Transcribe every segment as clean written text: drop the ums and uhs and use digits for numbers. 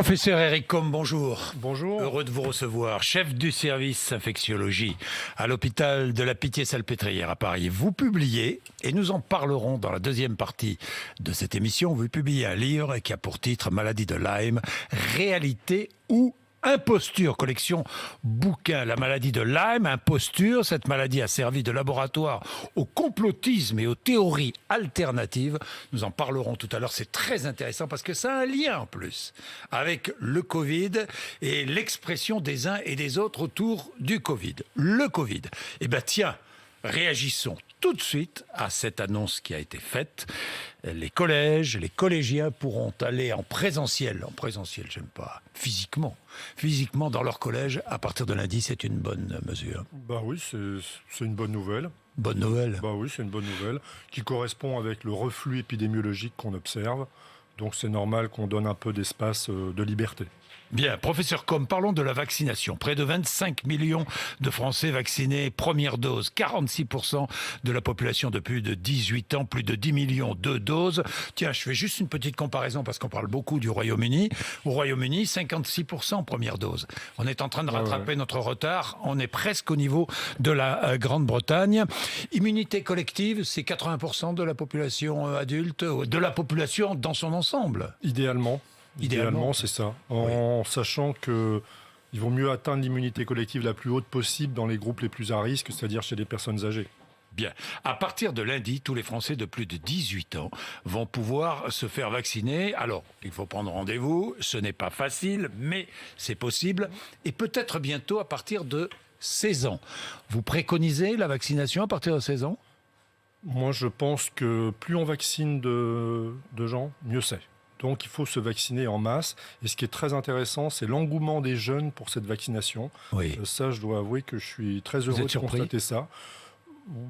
Professeur Eric Combe, bonjour. Bonjour. Heureux de vous recevoir. Chef du service infectiologie à l'hôpital de la Pitié-Salpêtrière à Paris. Vous publiez, et nous en parlerons dans la deuxième partie de cette émission, vous publiez un livre qui a pour titre Maladie de Lyme, réalité ou imposture, collection bouquin. La maladie de Lyme, imposture, cette maladie a servi de laboratoire au complotisme et aux théories alternatives. Nous en parlerons tout à l'heure, c'est très intéressant parce que ça a un lien en plus avec le Covid et l'expression des uns et des autres autour du Covid. Le Covid. Eh bien tiens, réagissons tout de suite à cette annonce qui a été faite. Les collèges, les collégiens pourront aller en présentiel, j'aime pas, physiquement dans leur collège à partir de lundi, c'est une bonne mesure. Bah oui, c'est une bonne nouvelle. Bonne nouvelle. Bah oui, c'est une bonne nouvelle qui correspond avec le reflux épidémiologique qu'on observe. Donc c'est normal qu'on donne un peu d'espace de liberté. Bien, professeur Combe, parlons de la vaccination. Près de 25 millions de Français vaccinés, première dose, 46% de la population de plus de 18 ans, plus de 10 millions de doses. Tiens, je fais juste une petite comparaison parce qu'on parle beaucoup du Royaume-Uni. Au Royaume-Uni, 56% première dose. On est en train de rattraper notre retard. On est presque au niveau de la Grande-Bretagne. Immunité collective, c'est 80% de la population adulte, de la population dans son ensemble. Idéalement, c'est ça. En sachant qu'il vaut mieux atteindre l'immunité collective la plus haute possible dans les groupes les plus à risque, c'est-à-dire chez les personnes âgées. Bien. À partir de lundi, tous les Français de plus de 18 ans vont pouvoir se faire vacciner. Alors, il faut prendre rendez-vous. Ce n'est pas facile, mais c'est possible. Et peut-être bientôt à partir de 16 ans. Vous préconisez la vaccination à partir de 16 ans ? Moi, je pense que plus on vaccine de gens, mieux c'est. Donc, il faut se vacciner en masse. Et ce qui est très intéressant, c'est l'engouement des jeunes pour cette vaccination. Oui. Ça, je dois avouer que je suis très heureux de constater ça.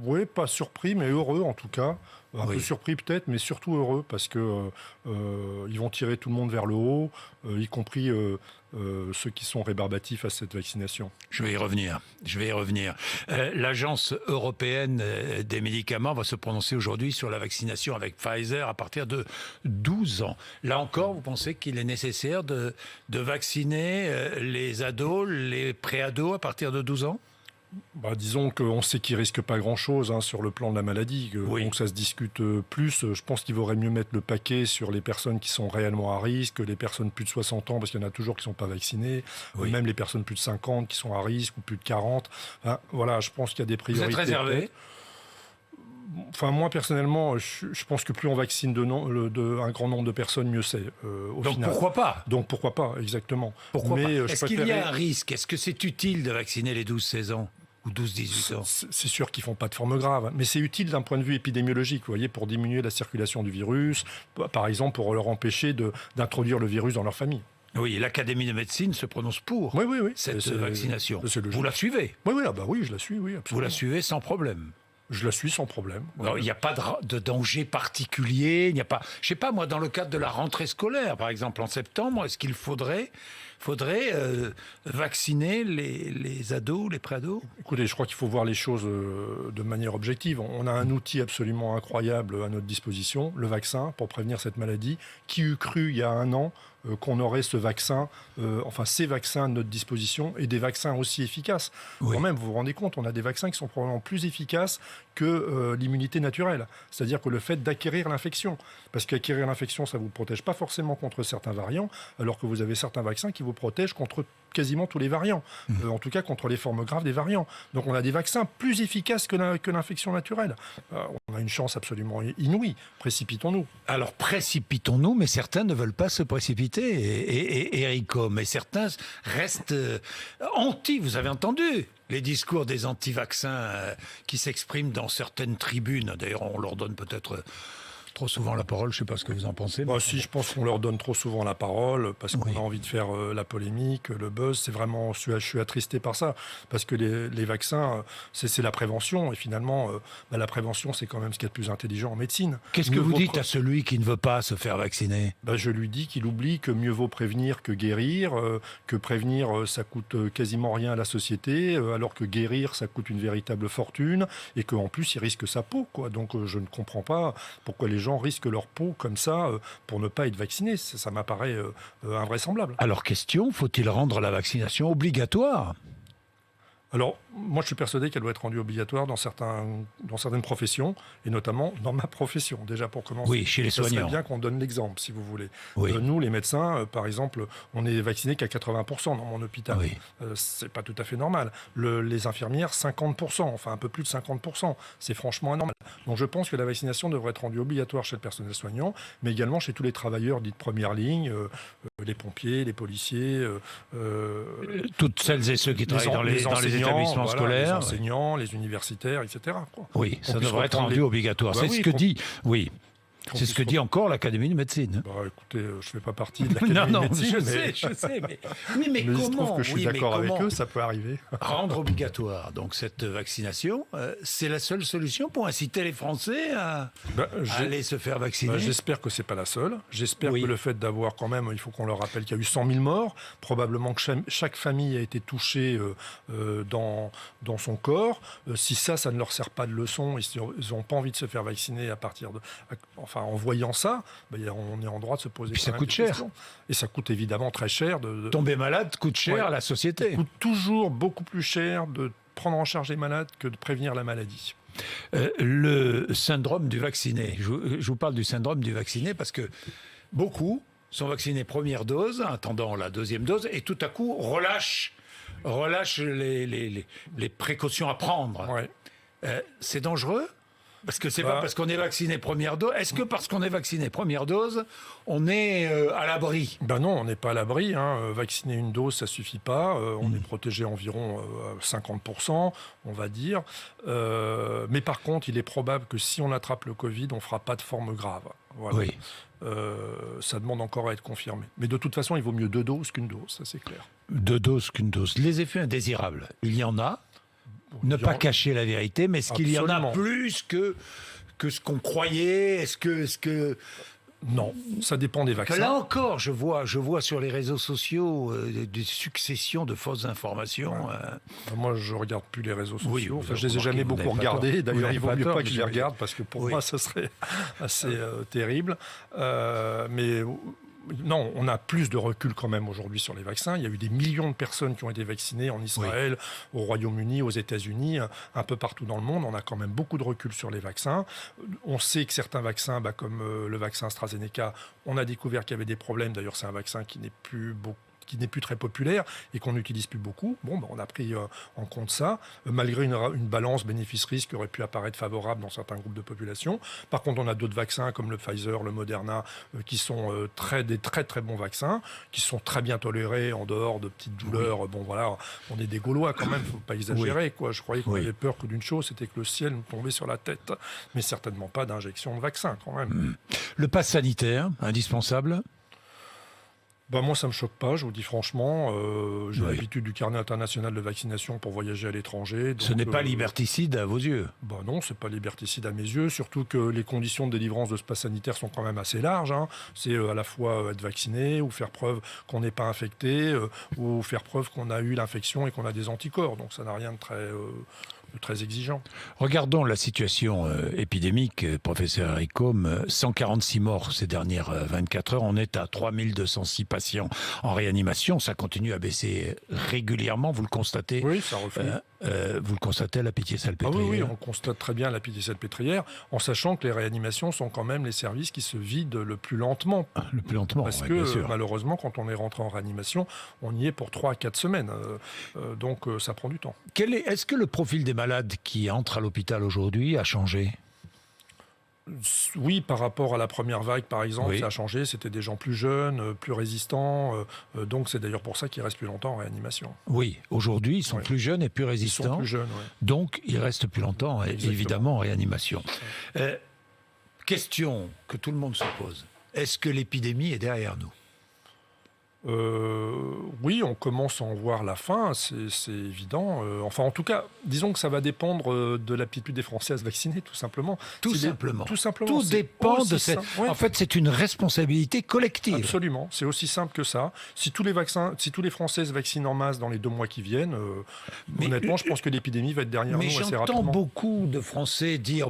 Oui, pas surpris, mais heureux en tout cas. Un peu surpris peut-être, mais surtout heureux parce que ils vont tirer tout le monde vers le haut, y compris ceux qui sont rébarbatifs à cette vaccination. Je vais y revenir. L'Agence européenne des médicaments va se prononcer aujourd'hui sur la vaccination avec Pfizer à partir de 12 ans. Là encore, vous pensez qu'il est nécessaire de vacciner les ados, les pré-ados à partir de 12 ans ? Disons qu'on sait qu'il ne risque pas grand-chose sur le plan de la maladie, donc ça se discute plus. Je pense qu'il vaudrait mieux mettre le paquet sur les personnes qui sont réellement à risque, les personnes plus de 60 ans, parce qu'il y en a toujours qui ne sont pas vaccinées, même les personnes plus de 50 qui sont à risque, ou plus de 40. Voilà, je pense qu'il y a des priorités. Vous êtes réservé ? Enfin, moi, personnellement, je pense que plus on vaccine un grand nombre de personnes, mieux c'est. Donc pourquoi pas ? Donc pourquoi pas, exactement. Pourquoi pas ? Est-ce qu'il y a un risque ? Est-ce que c'est utile de vacciner les 12-16 ans ? Ou 12-18 ans. C'est sûr qu'ils ne font pas de forme grave, mais c'est utile d'un point de vue épidémiologique, vous voyez, pour diminuer la circulation du virus, par exemple pour leur empêcher d'introduire le virus dans leur famille. Oui, l'Académie de médecine se prononce pour cette vaccination. Vous la suivez ? Oui, je la suis, oui, absolument. Vous la suivez sans problème ? Je la suis sans problème. Il n'y a pas de danger particulier. Il n'y a pas, je sais pas moi, dans le cadre de la rentrée scolaire, par exemple en septembre, est-ce qu'il faudrait vacciner les ados, les pré-ados ? Écoutez, je crois qu'il faut voir les choses de manière objective. On a un outil absolument incroyable à notre disposition, le vaccin, pour prévenir cette maladie. Qui eût cru il y a un an qu'on aurait ce vaccin, ces vaccins à notre disposition, et des vaccins aussi efficaces. Quand même, vous vous rendez compte, on a des vaccins qui sont probablement plus efficaces que l'immunité naturelle. C'est-à-dire que le fait d'acquérir l'infection. Parce qu'acquérir l'infection, ça ne vous protège pas forcément contre certains variants, alors que vous avez certains vaccins qui vous protègent contre quasiment tous les variants. En tout cas, contre les formes graves des variants. Donc on a des vaccins plus efficaces que l'infection naturelle. On a une chance absolument inouïe. Précipitons-nous. Alors précipitons-nous, mais certains ne veulent pas se précipiter, et Eric Combe, et certains restent anti. Vous avez entendu les discours des anti-vaccins qui s'expriment dans certaines tribunes. D'ailleurs, on leur donne peut-être trop souvent la parole, je ne sais pas ce que vous en pensez. Si, je pense qu'on leur donne trop souvent la parole, parce qu'on a envie de faire la polémique, le buzz. C'est vraiment, je suis attristé par ça, parce que les vaccins, c'est la prévention, et finalement, la prévention, c'est quand même ce qu'il y a de plus intelligent en médecine. Qu'est-ce que vous dites à celui qui ne veut pas se faire vacciner ? Je lui dis qu'il oublie que mieux vaut prévenir que guérir, que prévenir, ça coûte quasiment rien à la société, alors que guérir, ça coûte une véritable fortune, et qu'en plus, il risque sa peau, quoi. Donc, je ne comprends pas pourquoi les gens risquent leur peau comme ça pour ne pas être vaccinés. Ça m'apparaît invraisemblable. Alors question, faut-il rendre la vaccination obligatoire ? Alors, moi, je suis persuadé qu'elle doit être rendue obligatoire dans certaines professions, et notamment dans ma profession, déjà pour commencer. Oui, chez les soignants. Ça serait bien qu'on donne l'exemple, si vous voulez. Oui. Nous, les médecins, par exemple, on est vaccinés qu'à 80% dans mon hôpital. Oui. C'est pas tout à fait normal. Les infirmières, 50%, enfin un peu plus de 50%. C'est franchement anormal. Donc, je pense que la vaccination devrait être rendue obligatoire chez le personnel soignant, mais également chez tous les travailleurs dits de première ligne, les pompiers, les policiers. Toutes celles et ceux qui travaillent dans les établissements scolaires. Les enseignants, les universitaires, etc. quoi. Oui, ça devrait être rendu obligatoire. C'est ce que dit, oui. C'est ce que dit encore l'Académie de médecine. Bah, écoutez, je ne fais pas partie de l'Académie de médecine. Je sais, mais... Oui, mais il se comment trouve que je suis d'accord avec eux, ça peut arriver. Rendre obligatoire donc cette vaccination, c'est la seule solution pour inciter les Français à aller se faire vacciner. J'espère que ce n'est pas la seule. J'espère que le fait d'avoir quand même, il faut qu'on leur rappelle qu'il y a eu 100 000 morts, probablement que chaque famille a été touchée dans son corps. Si ça ne leur sert pas de leçon, ils n'ont pas envie de se faire vacciner à partir de... Enfin, en voyant ça, on est en droit de se poser. Puis ça coûte cher. Questions. Et ça coûte évidemment très cher. Tomber malade coûte cher à la société. Ça coûte toujours beaucoup plus cher de prendre en charge les malades que de prévenir la maladie. Le syndrome du vacciné. Je vous parle du syndrome du vacciné parce que beaucoup sont vaccinés première dose, attendant la deuxième dose, et tout à coup relâchent les précautions à prendre. Ouais. C'est dangereux ? Parce que c'est pas parce qu'on est vacciné première dose. Est-ce que parce qu'on est vacciné première dose, on est à l'abri ? Ben non, on n'est pas à l'abri. Vacciner une dose, ça suffit pas. On est protégé environ à 50%, on va dire. Mais par contre, il est probable que si on attrape le Covid, on fera pas de forme grave. Voilà. Oui. Ça demande encore à être confirmé. Mais de toute façon, il vaut mieux 2 doses qu'une dose, ça c'est clair. 2 doses qu'une dose. Les effets indésirables, il y en a. Ne pas cacher la vérité, mais est-ce qu'il y en a plus que ce qu'on croyait ? Est-ce que... Non, ça dépend des vaccins. Là encore, je vois sur les réseaux sociaux des successions de fausses informations. Moi, je ne regarde plus les réseaux sociaux. Oui, je ne les ai jamais beaucoup regardés. D'ailleurs, il vaut mieux pas que je les regarde parce que pour moi, ça serait assez terrible. Mais... Non, on a plus de recul quand même aujourd'hui sur les vaccins. Il y a eu des millions de personnes qui ont été vaccinées en Israël, au Royaume-Uni, aux États-Unis, un peu partout dans le monde. On a quand même beaucoup de recul sur les vaccins. On sait que certains vaccins, comme le vaccin AstraZeneca, on a découvert qu'il y avait des problèmes. D'ailleurs, c'est un vaccin qui n'est plus très populaire et qu'on n'utilise plus beaucoup. On a pris en compte ça, malgré une balance bénéfice-risque qui aurait pu apparaître favorable dans certains groupes de population. Par contre, on a d'autres vaccins comme le Pfizer, le Moderna, qui sont des très très bons vaccins, qui sont très bien tolérés en dehors de petites douleurs. On est des Gaulois quand même, il ne faut pas exagérer. Je croyais qu'on avait peur que d'une chose, c'était que le ciel nous tombait sur la tête. Mais certainement pas d'injection de vaccin quand même. Le pass sanitaire, indispensable ? Moi, ça ne me choque pas, je vous dis franchement. J'ai l'habitude du carnet international de vaccination pour voyager à l'étranger. Ce n'est pas liberticide à vos yeux ? Non, ce n'est pas liberticide à mes yeux, surtout que les conditions de délivrance de ce pass sanitaire sont quand même assez larges. C'est à la fois être vacciné ou faire preuve qu'on n'est pas infecté ou faire preuve qu'on a eu l'infection et qu'on a des anticorps. Donc ça n'a rien de très exigeant. Regardons la situation épidémique, professeur Ricôme. 146 morts ces dernières 24 heures. On est à 3206 patients en réanimation. Ça continue à baisser régulièrement, vous le constatez. Oui, ça reflue. Vous le constatez à la Pitié-Salpêtrière. Oui, on constate très bien à la Pitié-Salpêtrière, en sachant que les réanimations sont quand même les services qui se vident le plus lentement. Le plus lentement, parce que malheureusement, quand on est rentré en réanimation, on y est pour 3 à 4 semaines. Donc ça prend du temps. Est-ce que le profil des malades qui entrent à l'hôpital aujourd'hui a changé ? Oui, par rapport à la première vague, par exemple, ça a changé. C'était des gens plus jeunes, plus résistants. Donc, c'est d'ailleurs pour ça qu'ils restent plus longtemps en réanimation. Oui, aujourd'hui, ils sont plus jeunes et plus résistants. Ils sont plus jeunes, donc, ils restent plus longtemps, évidemment, en réanimation. Question que tout le monde se pose. Est-ce que l'épidémie est derrière nous ? Oui, on commence à en voir la fin, c'est évident. Enfin, en tout cas, disons que ça va dépendre de l'aptitude des Français à se vacciner, tout simplement. Tout simplement. Tout simplement. Tout dépend de cette... En fait, c'est une responsabilité collective. Absolument, c'est aussi simple que ça. Si tous les Français se vaccinent en masse dans les 2 mois qui viennent, honnêtement, je pense que l'épidémie va être derrière nous assez rapidement. J'entends beaucoup de Français dire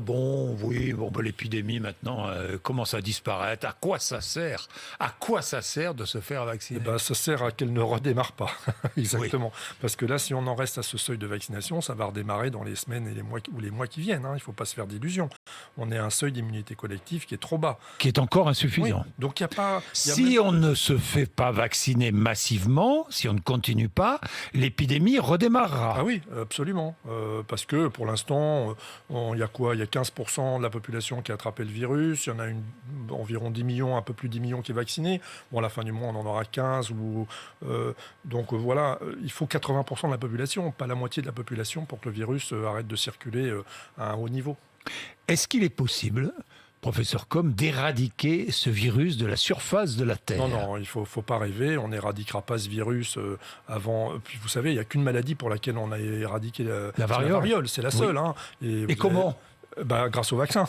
l'épidémie maintenant commence à disparaître. À quoi ça sert ? À quoi ça sert de se faire vacciner ? Ça sert à qu'elle ne redémarre pas. Exactement. Oui. Parce que là, si on en reste à ce seuil de vaccination, ça va redémarrer dans les semaines et les mois qui viennent. Il ne faut pas se faire d'illusions. On est à un seuil d'immunité collective qui est trop bas. Qui est encore insuffisant. Oui. Donc, si on ne se fait pas vacciner massivement, si on ne continue pas, l'épidémie redémarrera. Ah oui, absolument. Parce que pour l'instant, il y a quoi ? Il y a 15% de la population qui a attrapé le virus. Il y en a environ 10 millions, un peu plus de 10 millions qui est vacciné. Bon, à la fin du mois, on en aura 15. Donc voilà, il faut 80% de la population, pas la moitié de la population, pour que le virus arrête de circuler à un haut niveau. Est-ce qu'il est possible, professeur Combe, d'éradiquer ce virus de la surface de la Terre ? Non, il ne faut pas rêver. On n'éradiquera pas ce virus avant. Puis vous savez, il n'y a qu'une maladie pour laquelle on a éradiqué la variole. C'est la seule. Hein. Et comment ? Grâce au vaccin.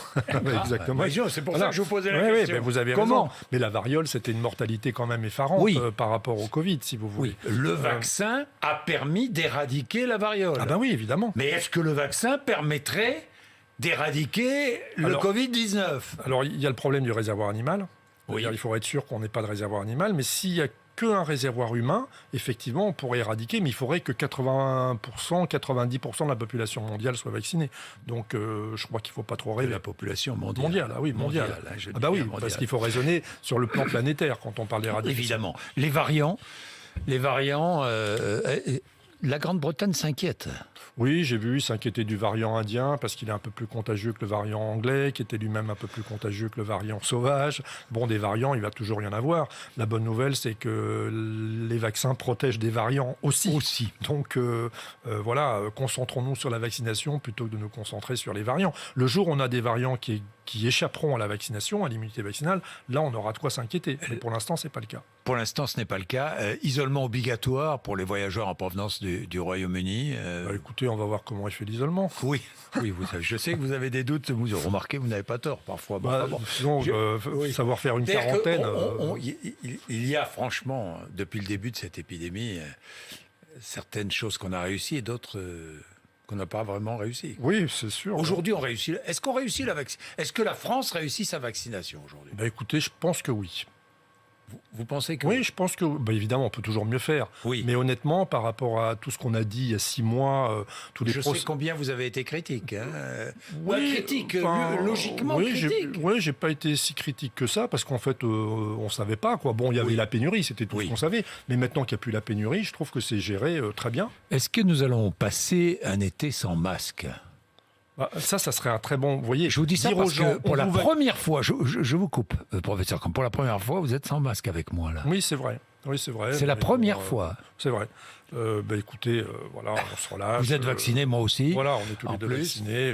Exactement. C'est pour ça que je vous posais la question. Oui, vous avez raison. Mais la variole, c'était une mortalité quand même effarante par rapport au Covid, si vous voulez. Oui. Le vaccin a permis d'éradiquer la variole. Ah ben oui, évidemment. Mais est-ce que le vaccin permettrait d'éradiquer le Covid-19 ? Alors, il y a le problème du réservoir animal. Oui. Il faut être sûr qu'on n'ait pas de réservoir animal. Mais s'il y a qu'un réservoir humain, effectivement, on pourrait éradiquer, mais il faudrait que 80%, 90% de la population mondiale soit vaccinée. Donc, je crois qu'il ne faut pas trop rêver. La population mondiale. Mondiale, oui, mondiale. Mondiale. Parce qu'il faut raisonner sur le plan planétaire quand on parle d'éradication. Évidemment. Les variants, la Grande-Bretagne s'inquiète. Oui, j'ai vu s'inquiéter du variant indien parce qu'il est un peu plus contagieux que le variant anglais, qui était lui-même un peu plus contagieux que le variant sauvage. Bon, des variants, il va toujours y en avoir. La bonne nouvelle, c'est que les vaccins protègent des variants aussi. Donc, voilà, concentrons-nous sur la vaccination plutôt que de nous concentrer sur les variants. Le jour où on a des variants qui échapperont à la vaccination, à l'immunité vaccinale, là, on aura de quoi s'inquiéter. Mais pour l'instant, ce n'est pas le cas. Pour l'instant, ce n'est pas le cas. Isolement obligatoire pour les voyageurs en provenance du Royaume-Uni. Écoutez, on va voir comment il fait l'isolement. Oui, vous savez, je sais que vous avez des doutes. Vous remarquez, vous n'avez pas tort parfois. Sinon, savoir faire une quarantaine... Il y a franchement, depuis le début de cette épidémie, certaines choses qu'on a réussies et d'autres... qu'on n'a pas vraiment réussi. Oui, c'est sûr. Aujourd'hui, on réussit. Est-ce qu'on réussit la vaccination ? Est-ce que la France réussit sa vaccination aujourd'hui ? Écoutez, je pense que oui. Vous pensez que... Oui, je pense que... évidemment, on peut toujours mieux faire. Oui. Mais honnêtement, par rapport à tout ce qu'on a dit il y a 6 mois... Je sais combien vous avez été critique. Logiquement critique. Oui, j'ai pas été si critique que ça, parce qu'en fait, on ne savait pas. Bon, il y avait la pénurie, c'était tout ce qu'on savait. Mais maintenant qu'il n'y a plus la pénurie, je trouve que c'est géré très bien. Est-ce que nous allons passer un été sans masque ? Ça serait un très bon... Vous voyez, je vous dis ça parce que pour la première fois, je vous coupe, professeur, comme pour la première fois, vous êtes sans masque avec moi, là. Oui, c'est vrai. C'est la première fois. C'est vrai. Écoutez, voilà, on se relâche. Vous êtes vacciné, moi aussi. Voilà, on est tous les deux vaccinés.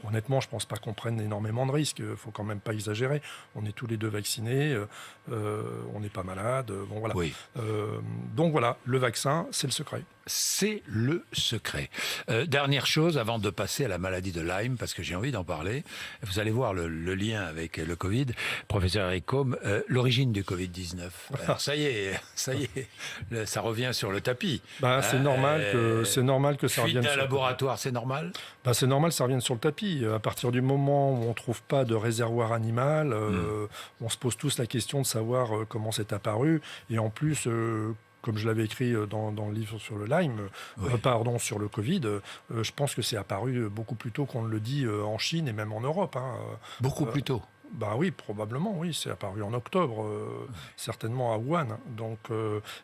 Honnêtement, je ne pense pas qu'on prenne énormément de risques. Il ne faut quand même pas exagérer. On est tous les deux vaccinés. On n'est pas malade. Bon, voilà. Oui. Donc voilà, le vaccin, c'est le secret. C'est le secret. Dernière chose, avant de passer à la maladie de Lyme, parce que j'ai envie d'en parler. Vous allez voir le lien avec le Covid. Professeur Eric Combe, l'origine du Covid-19. Alors, ça y est, ça revient sur le tapis. C'est normal que ça revienne. Fuite d'un laboratoire, c'est normal ? C'est normal, ça revienne sur le tapis. À partir du moment où on ne trouve pas de réservoir animal, on se pose tous la question de savoir comment c'est apparu. Et en plus... comme je l'avais écrit dans le livre sur le Lyme, sur le Covid, je pense que c'est apparu beaucoup plus tôt qu'on ne le dit en Chine et même en Europe. Beaucoup plus tôt. Oui, probablement, oui. C'est apparu en octobre, certainement à Wuhan. Donc,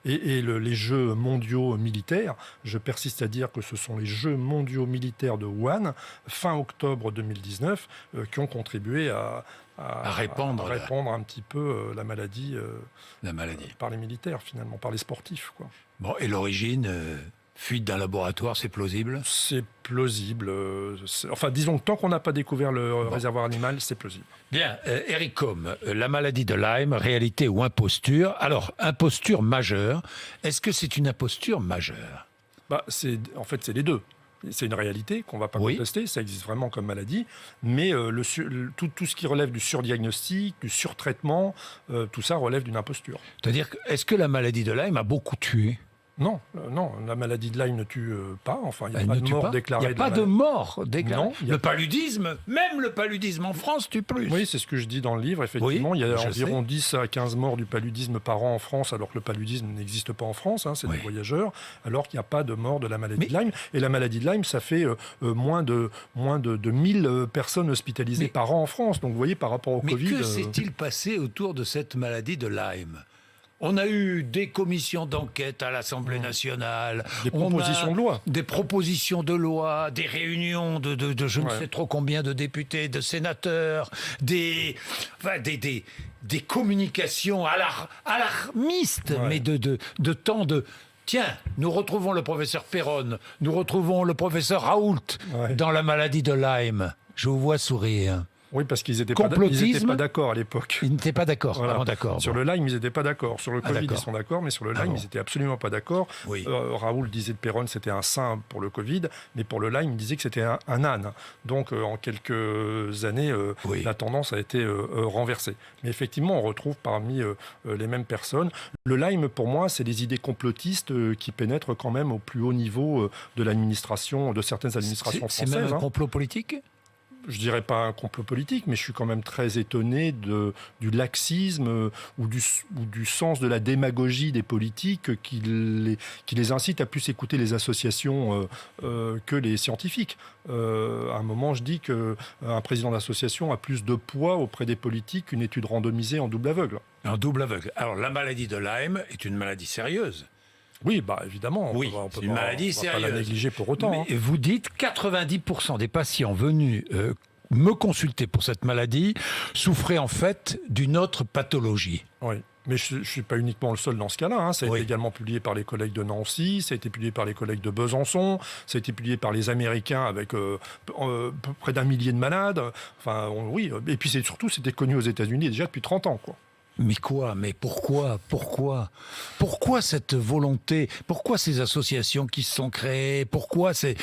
les Jeux mondiaux militaires, je persiste à dire que ce sont les Jeux mondiaux militaires de Wuhan, fin octobre 2019, qui ont contribué à répandre un petit peu la maladie par les militaires, finalement, par les sportifs, quoi. Bon, et l'origine Fuite d'un laboratoire, c'est plausible? C'est plausible. Enfin, disons que tant qu'on n'a pas découvert le réservoir animal, c'est plausible. Bien, Eric Combe, la maladie de Lyme, réalité ou imposture? Alors, imposture majeure, est-ce que c'est une imposture majeure? En fait, c'est les deux. C'est une réalité qu'on ne va pas contester, ça existe vraiment comme maladie, mais tout ce qui relève du surdiagnostic, du surtraitement, tout ça relève d'une imposture. C'est-à-dire, est-ce que la maladie de Lyme a beaucoup tué? Non, la maladie de Lyme ne tue pas. Enfin, il n'y a pas de mort déclarée. Il n'y a pas de mort déclarée. Non, le paludisme, même le paludisme en France tue plus. Oui, c'est ce que je dis dans le livre. Effectivement, il y a environ 10 à 15 morts du paludisme par an en France, alors que le paludisme n'existe pas en France, c'est des voyageurs, alors qu'il n'y a pas de mort de la maladie de Lyme. Et la maladie de Lyme, ça fait moins de 1000 personnes hospitalisées par an en France. Donc vous voyez, par rapport au Covid... Mais que s'est-il passé autour de cette maladie de Lyme? On a eu des commissions d'enquête à l'Assemblée nationale. Des propositions de loi. Des propositions de loi, des réunions de je ne sais trop combien de députés, de sénateurs, des communications alarmistes, mais de temps de... Tiens, nous retrouvons le professeur Perron, nous retrouvons le professeur Raoult dans la maladie de Lyme. Je vous vois sourire. Oui, parce qu'ils n'étaient pas d'accord à l'époque. Ils n'étaient pas d'accord. Voilà. Ah, d'accord. Sur le Lyme, ils n'étaient pas d'accord. Sur le Covid, ils sont d'accord, mais sur le Lyme, ils n'étaient absolument pas d'accord. Oui. Raoult disait de Perron c'était un saint pour le Covid, mais pour le Lyme, il disait que c'était un âne. Donc, en quelques années, la tendance a été renversée. Mais effectivement, on retrouve parmi les mêmes personnes. Le Lyme, pour moi, c'est des idées complotistes qui pénètrent quand même au plus haut niveau de l'administration, de certaines administrations françaises. C'est même un complot politique ? Je dirais pas un complot politique, mais je suis quand même très étonné du laxisme ou du sens de la démagogie des politiques qui les incite à plus écouter les associations que les scientifiques. À un moment, je dis qu'un président d'association a plus de poids auprès des politiques qu'une étude randomisée en double aveugle. En double aveugle. Alors, la maladie de Lyme est une maladie sérieuse. Oui, évidemment. On peut une maladie sérieuse. Pas la négliger pour autant. Mais vous dites 90% des patients venus me consulter pour cette maladie souffraient en fait d'une autre pathologie. Oui. Mais je ne suis pas uniquement le seul dans ce cas-là. Ça a été également publié par les collègues de Nancy, ça a été publié par les collègues de Besançon, ça a été publié par les Américains avec près d'1 millier de malades. Enfin, oui. Et puis surtout, c'était connu aux États-Unis déjà depuis 30 ans, quoi. Mais quoi? Mais pourquoi cette volonté? Pourquoi ces associations qui se sont créées? Pourquoi ces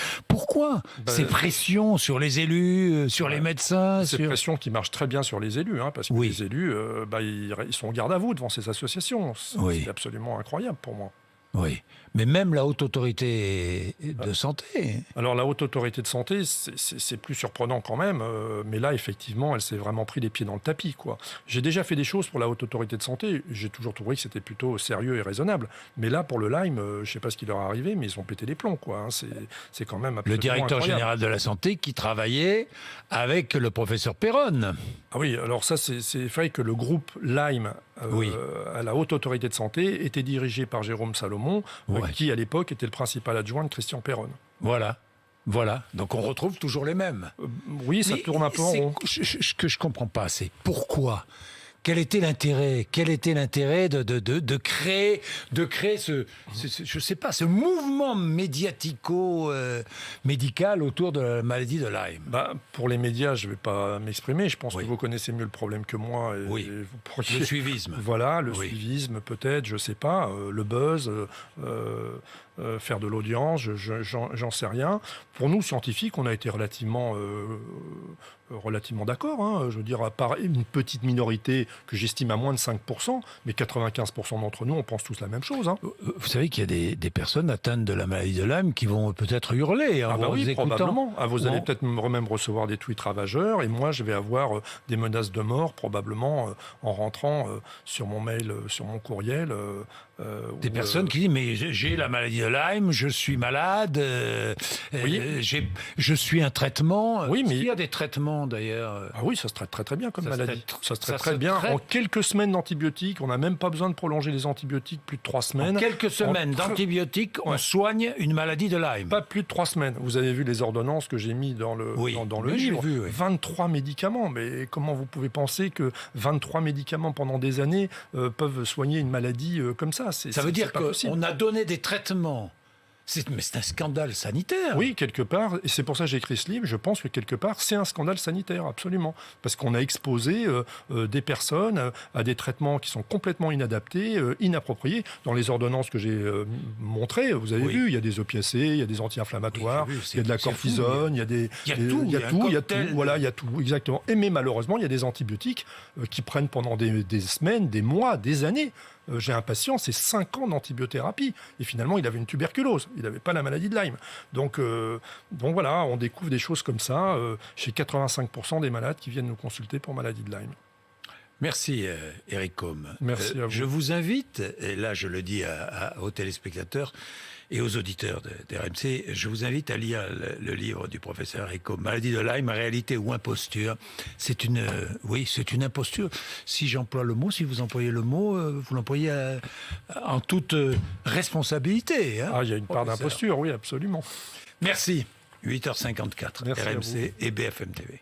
pressions sur les élus, sur les médecins? Ces pressions qui marchent très bien sur les élus, parce que les élus, ils sont en garde à vous devant ces associations. C'est absolument incroyable pour moi. Oui, mais même la Haute Autorité de Santé. Alors la Haute Autorité de Santé, c'est plus surprenant quand même, mais là, effectivement, elle s'est vraiment pris les pieds dans le tapis, quoi. J'ai déjà fait des choses pour la Haute Autorité de Santé, j'ai toujours trouvé que c'était plutôt sérieux et raisonnable. Mais là, pour le Lyme, je ne sais pas ce qui leur est arrivé, mais ils ont pété les plombs, quoi. C'est quand même absolument le directeur incroyable. général de la Santé qui travaillait avec le professeur Perron. Ah oui, alors ça, c'est vrai que le groupe Lyme à la Haute Autorité de Santé était dirigé par Jérôme Salomon, qui à l'époque était le principal adjoint de Christian Perron. Voilà. Donc on retrouve toujours les mêmes. Oui, ça tourne un peu en rond. Ce que je comprends pas, c'est pourquoi. Quel était l'intérêt de créer je sais pas, ce mouvement médical autour de la maladie de Lyme? Pour les médias, je ne vais pas m'exprimer. Je pense que vous connaissez mieux le problème que moi. Le suivisme. Voilà, le suivisme peut-être, je ne sais pas. Le buzz, faire de l'audience, j'en sais rien. Pour nous, scientifiques, on a été relativement d'accord. Je veux dire, à part une petite minorité que j'estime à moins de 5%, mais 95% d'entre nous, on pense tous la même chose. Vous savez qu'il y a des personnes atteintes de la maladie de Lyme qui vont peut-être hurler en vous écoutant. Probablement. Vous allez peut-être même recevoir des tweets ravageurs, et moi, je vais avoir des menaces de mort, probablement, en rentrant sur mon mail, sur mon courriel. Des personnes qui disent, mais j'ai la maladie de Lyme, je suis malade, je suis un traitement. Oui, mais il y a des traitements d'ailleurs. Ah oui, ça se traite très très bien comme maladie. Ça se traite très bien. En quelques semaines d'antibiotiques, on n'a même pas besoin de prolonger les antibiotiques plus de 3 semaines. En quelques semaines d'antibiotiques, on soigne une maladie de Lyme. Pas plus de 3 semaines. Vous avez vu les ordonnances que j'ai mis dans le livre. Vu, 23 médicaments. Mais comment vous pouvez penser que 23 médicaments pendant des années peuvent soigner une maladie comme ça? Ça veut dire qu'on a donné des traitements Mais c'est un scandale sanitaire. Oui, quelque part, et c'est pour ça que j'ai écrit ce livre, je pense que quelque part, c'est un scandale sanitaire, absolument. Parce qu'on a exposé des personnes à des traitements qui sont complètement inadaptés, inappropriés. Dans les ordonnances que j'ai montrées, vous avez vu, il y a des opiacés, il y a des anti-inflammatoires, il y a de la cortisone, il y a tout, voilà, il y a tout, exactement. Mais malheureusement, il y a des antibiotiques qui prennent pendant des semaines, des mois, des années. J'ai un patient, c'est 5 ans d'antibiothérapie. Et finalement, il avait une tuberculose. Il n'avait pas la maladie de Lyme. Donc voilà, on découvre des choses comme ça chez 85% des malades qui viennent nous consulter pour maladie de Lyme. Merci Eric Combe. Merci à vous. Je vous invite, et là je le dis aux téléspectateurs et aux auditeurs de RMC, je vous invite à lire le livre du professeur Eric Combe, Maladie de Lyme, réalité ou imposture. C'est une imposture. Si j'emploie le mot, si vous employez le mot, vous l'employez en toute responsabilité. Hein, il y a une part d'imposture, oui, absolument. Merci. 8h54, Merci RMC et BFM TV.